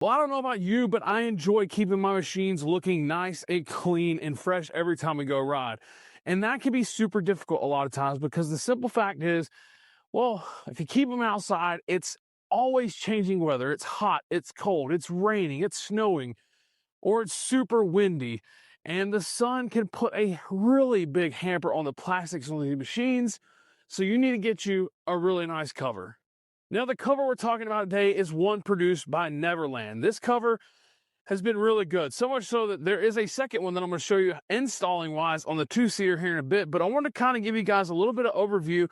Well, I don't know about you, but I enjoy keeping my machines looking nice and clean and fresh every time we go ride. And that can be super difficult a lot of times because the simple fact is, well, if you keep them outside, it's always changing weather. It's hot, it's cold, it's raining, it's snowing, or it's super windy. And the sun can put a really big hamper on the plastics on these machines. So you need to get you a really nice cover. Now, the cover we're talking about today is one produced by Neverland. This cover has been really good, so much so that there is a second one that I'm going to show you installing wise on the two-seater here in a bit. But I want to kind of give you guys a little bit of overview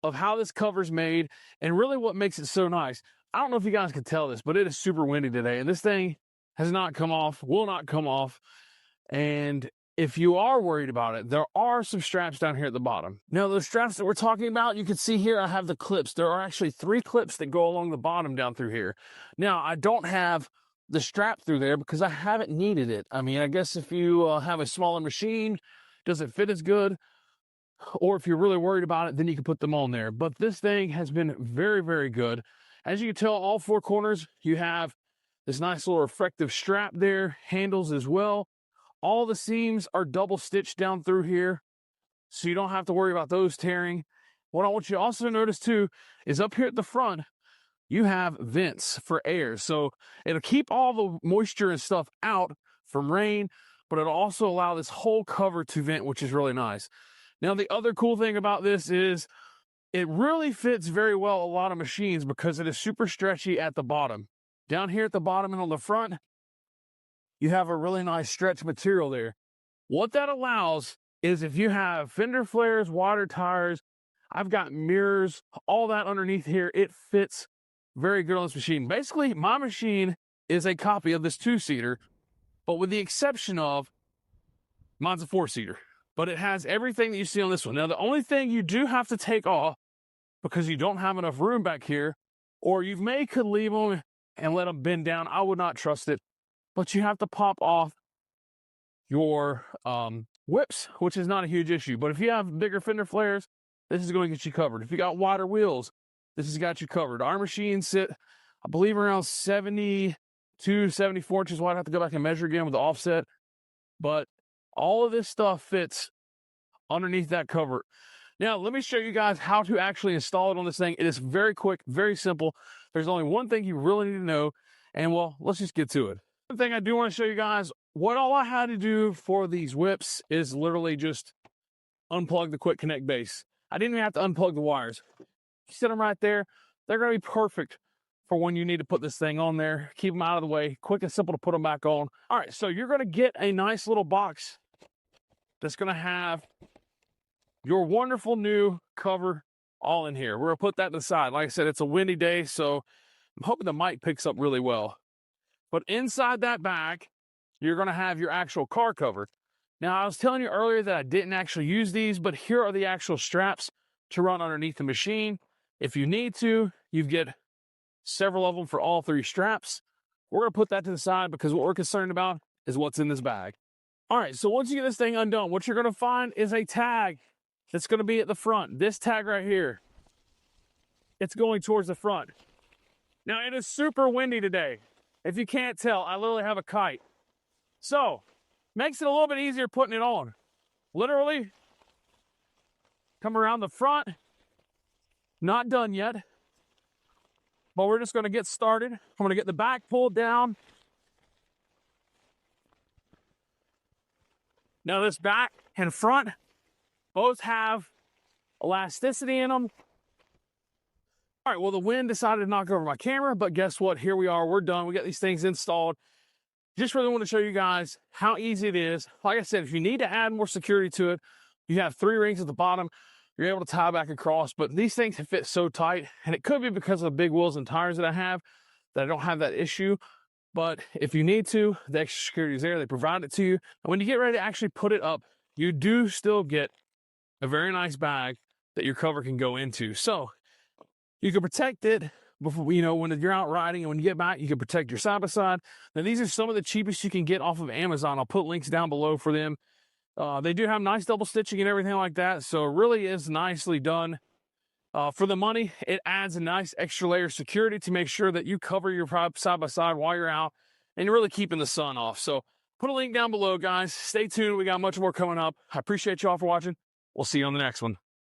of how this cover's made and really what makes it so nice. I don't know if you guys can tell this, but it is super windy today, and this thing has not come off, will not come off. And if you are worried about it, there are some straps down here at the bottom. Now, the straps that we're talking about, you can see here, I have the clips. There are actually 3 clips that go along the bottom down through here. Now, I don't have the strap through there because I haven't needed it. I mean, I guess if you have a smaller machine, does it fit as good? Or if you're really worried about it, then you can put them on there. But this thing has been very, very good. As you can tell, all 4 corners, you have this nice little reflective strap there, handles as well. All the seams are double stitched down through here, so you don't have to worry about those tearing. What I want you to also notice too is up here at the front, you have vents for air. So it'll keep all the moisture and stuff out from rain, but it'll also allow this whole cover to vent, which is really nice. Now, the other cool thing about this is it really fits very well a lot of machines because it is super stretchy at the bottom. Down here at the bottom and on the front, you have a really nice stretch material there. What that allows is if you have fender flares, water tires, I've got mirrors, all that underneath here, it fits very good on this machine. Basically, my machine is a copy of this 2-seater, but with the exception of mine's a 4-seater. But it has everything that you see on this one. Now, the only thing you do have to take off because you don't have enough room back here, or you could leave them and let them bend down. I would not trust it. But you have to pop off your whips, which is not a huge issue. But if you have bigger fender flares, this is going to get you covered. If you got wider wheels, this has got you covered. Our machines sit, I believe, around 72, 74 inches wide. I have to go back and measure again with the offset. But all of this stuff fits underneath that cover. Now, let me show you guys how to actually install it on this thing. It is very quick, very simple. There's only one thing you really need to know. And, well, let's just get to it. One thing I do want to show you guys, what all I had to do for these whips is literally just unplug the quick connect base. I didn't even have to unplug the wires. You set them right there. They're going to be perfect for when you need to put this thing on there. Keep them out of the way. Quick and simple to put them back on. All right, so you're going to get a nice little box that's going to have your wonderful new cover all in here. We're going to put that to the side. Like I said, it's a windy day, so I'm hoping the mic picks up really well. But inside that bag, you're going to have your actual car cover. Now, I was telling you earlier that I didn't actually use these, but here are the actual straps to run underneath the machine. If you need to, you get several of them for all 3 straps. We're going to put that to the side because what we're concerned about is what's in this bag. All right, so once you get this thing undone, what you're going to find is a tag that's going to be at the front. This tag right here, it's going towards the front. Now, it is super windy today. If you can't tell, I literally have a kite. So, makes it a little bit easier putting it on. Literally, come around the front. Not done yet. But we're just going to get started. I'm going to get the back pulled down. Now, this back and front both have elasticity in them. All right, well, the wind decided to knock over my camera, but guess what? Here we are. We're done. We got these things installed. Just really want to show you guys how easy it is. Like I said, if you need to add more security to it, you have 3 rings at the bottom. You're able to tie back across, but these things fit so tight, and it could be because of the big wheels and tires that I have that I don't have that issue. But if you need to, the extra security is there. They provide it to you. And when you get ready to actually put it up, you do still get a very nice bag that your cover can go into. So you can protect it before, when you're out riding, and when you get back, you can protect your side by side. Now, these are some of the cheapest you can get off of Amazon. I'll put links down below for them. They do have nice double stitching and everything like that, so it really is nicely done. For the money, it adds a nice extra layer of security to make sure that you cover your prop side by side while you're out, and you're really keeping the sun off. So put a link down below, guys. Stay tuned. We got much more coming up. I appreciate y'all for watching. We'll see you on the next one.